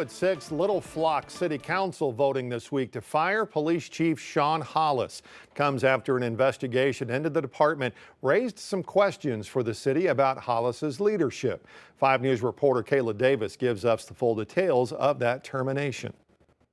2 at 6, Little Flock City Council voting this week to fire Police Chief Shawn Hollis. Comes after an investigation into the department raised some questions for the city about Hollis's leadership. 5 News reporter Kayla Davis gives us the full details of that termination.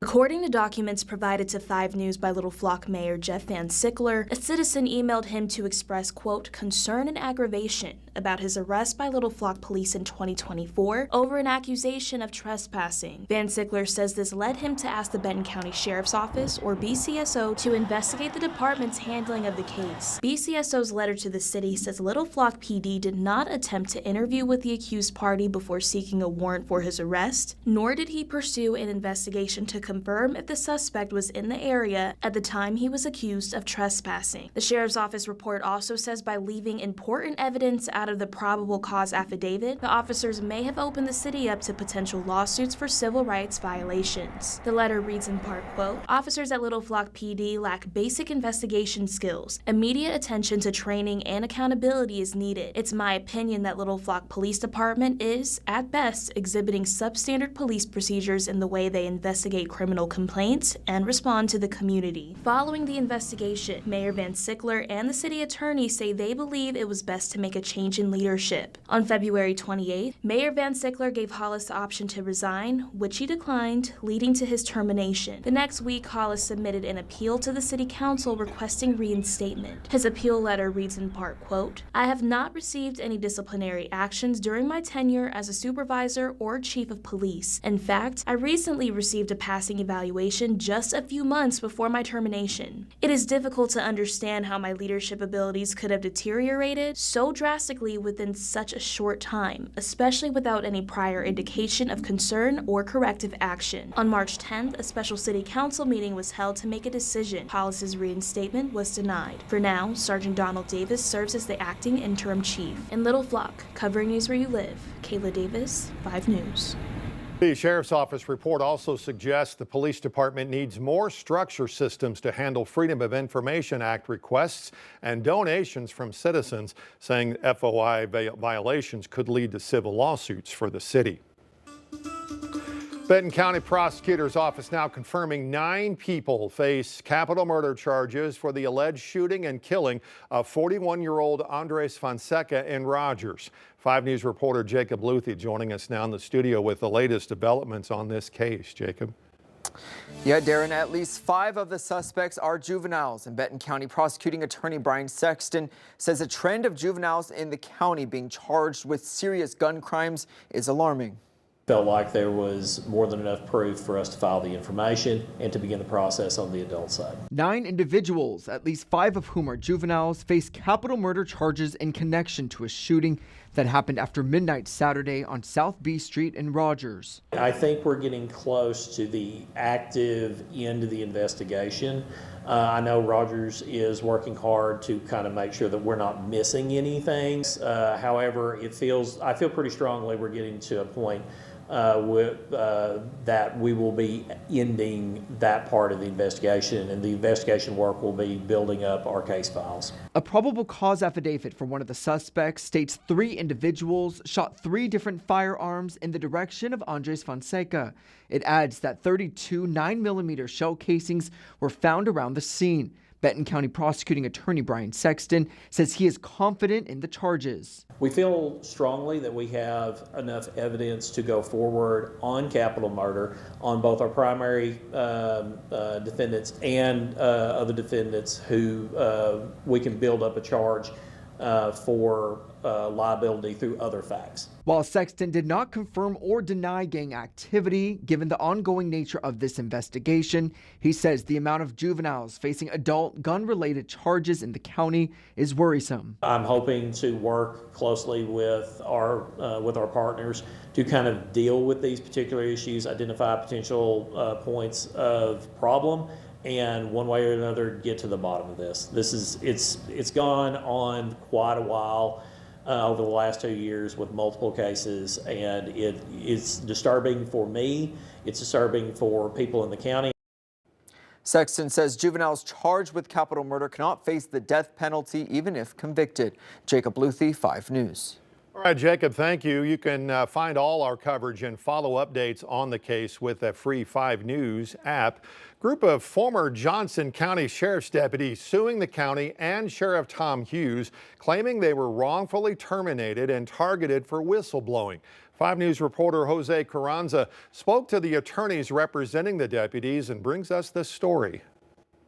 According to documents provided to 5 News by Little Flock Mayor Jeff Van Sickler, a citizen emailed him to express, quote, concern and aggravation about his arrest by Little Flock police in 2024 over an accusation of trespassing. Van Sickler says this led him to ask the Benton County Sheriff's Office, or BCSO, to investigate the department's handling of the case. BCSO's letter to the city says Little Flock PD did not attempt to interview with the accused party before seeking a warrant for his arrest, nor did he pursue an investigation to confirm if the suspect was in the area at the time he was accused of trespassing. The Sheriff's Office report also says by leaving important evidence out of the probable cause affidavit, the officers may have opened the city up to potential lawsuits for civil rights violations. The letter reads in part, quote, officers at Little Flock PD lack basic investigation skills. Immediate attention to training and accountability is needed. It's my opinion that Little Flock Police Department is, at best, exhibiting substandard police procedures in the way they investigate criminal complaints and respond to the community. Following the investigation, Mayor Van Sickler and the city attorney say they believe it was best to make a change in leadership. On February 28th, Mayor Van Sickler gave Hollis the option to resign, which he declined, leading to his termination. The next week, Hollis submitted an appeal to the city council requesting reinstatement. His appeal letter reads in part, quote, I have not received any disciplinary actions during my tenure as a supervisor or chief of police. In fact, I recently received a passing evaluation just a few months before my termination. It is difficult to understand how my leadership abilities could have deteriorated so drastically within such a short time, especially without any prior indication of concern or corrective action. On March 10th, a special city council meeting was held to make a decision. Hollis's reinstatement was denied. For now, Sergeant Donald Davis serves as the acting interim chief. In Little Flock, covering news where you live, Kayla Davis, 5 News. The Sheriff's Office report also suggests the police department needs more structure systems to handle Freedom of Information Act requests and donations from citizens, saying FOI violations could lead to civil lawsuits for the city. Benton County Prosecutor's Office now confirming 9 people face capital murder charges for the alleged shooting and killing of 41-year-old Andres Fonseca in Rogers. 5 News reporter Jacob Luthi joining us now in the studio with the latest developments on this case. Jacob. Yeah, Darren, at least 5 of the suspects are juveniles, and Benton County Prosecuting Attorney Brian Sexton says a trend of juveniles in the county being charged with serious gun crimes is alarming. Felt like there was more than enough proof for us to file the information and to begin the process on the adult side. 9 individuals, at least 5 of whom are juveniles, face capital murder charges in connection to a shooting that happened after midnight Saturday on South B Street in Rogers. I think we're getting close to the active end of the investigation. I know Rogers is working hard to kind of make sure that we're not missing anything. However, I feel pretty strongly we're getting to a point that we will be ending that part of the investigation, and the investigation work will be building up our case files. A probable cause affidavit for one of the suspects states 3 individuals shot 3 different firearms in the direction of Andres Fonseca. It adds that 32 9mm shell casings were found around the scene. Benton County Prosecuting Attorney Brian Sexton says he is confident in the charges. We feel strongly that we have enough evidence to go forward on capital murder on both our primary defendants and other defendants who we can build up a charge for liability through other facts. While Sexton did not confirm or deny gang activity, given the ongoing nature of this investigation, he says the amount of juveniles facing adult gun-related charges in the county is worrisome. I'm hoping to work closely with our partners to kind of deal with these particular issues, identify potential points of problem, and one way or another get to the bottom of this. It's gone on quite a while over the last 2 years with multiple cases, and it's disturbing for me. It's disturbing for people in the county. Sexton says juveniles charged with capital murder cannot face the death penalty even if convicted. Jacob Luthi, 5 News. All right, Jacob, thank you. You can find all our coverage and follow updates on the case with the free 5 News app. Group of former Johnson County Sheriff's deputies suing the county and Sheriff Tom Hughes, claiming they were wrongfully terminated and targeted for whistleblowing. 5 News reporter Jose Carranza spoke to the attorneys representing the deputies and brings us this story.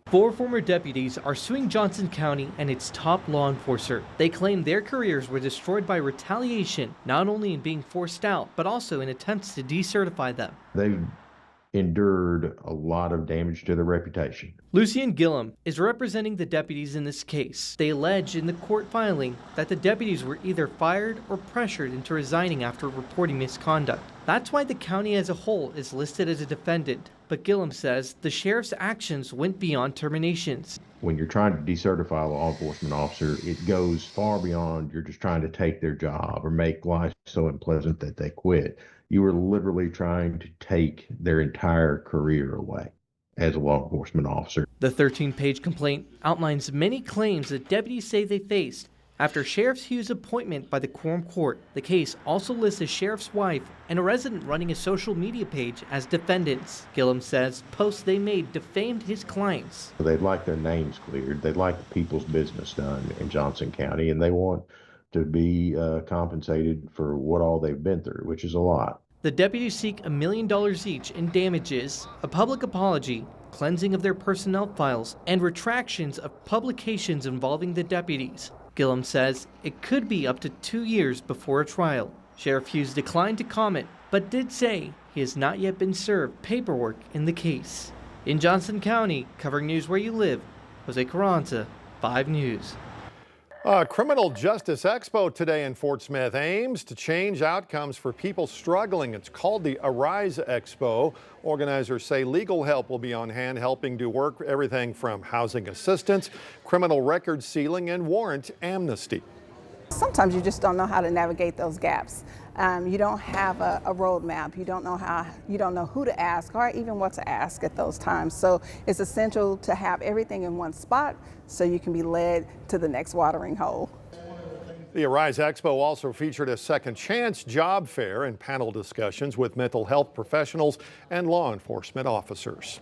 4 former deputies are suing Johnson County and its top law enforcer. They claim their careers were destroyed by retaliation, not only in being forced out, but also in attempts to decertify them. They endured a lot of damage to their reputation. Lucien Gillum is representing the deputies in this case. They allege in the court filing that the deputies were either fired or pressured into resigning after reporting misconduct. That's why the county as a whole is listed as a defendant. But Gillum says the sheriff's actions went beyond terminations. When you're trying to decertify a law enforcement officer, it goes far beyond you're just trying to take their job or make life so unpleasant that they quit. You were literally trying to take their entire career away as a law enforcement officer. The 13-page complaint outlines many claims that deputies say they faced after Sheriff Hughes' appointment by the Quorum Court. The case also lists a sheriff's wife and a resident running a social media page as defendants. Gillum says posts they made defamed his clients. They'd like their names cleared. They'd like the people's business done in Johnson County, and they want to be compensated for what all they've been through, which is a lot. The deputies seek $1 million each in damages, a public apology, cleansing of their personnel files, and retractions of publications involving the deputies. Gillum says it could be up to 2 years before a trial. Sheriff Hughes declined to comment, but did say he has not yet been served paperwork in the case. In Johnson County, covering news where you live, Jose Carranza, 5 News. Criminal Justice Expo today in Fort Smith aims to change outcomes for people struggling. It's called the Arise Expo. Organizers say legal help will be on hand, helping do work everything from housing assistance, criminal record sealing, and warrant amnesty. Sometimes you just don't know how to navigate those gaps. You don't have a roadmap. You don't know who to ask or even what to ask at those times. So it's essential to have everything in one spot so you can be led to the next watering hole. The Arise Expo also featured a second chance job fair and panel discussions with mental health professionals and law enforcement officers.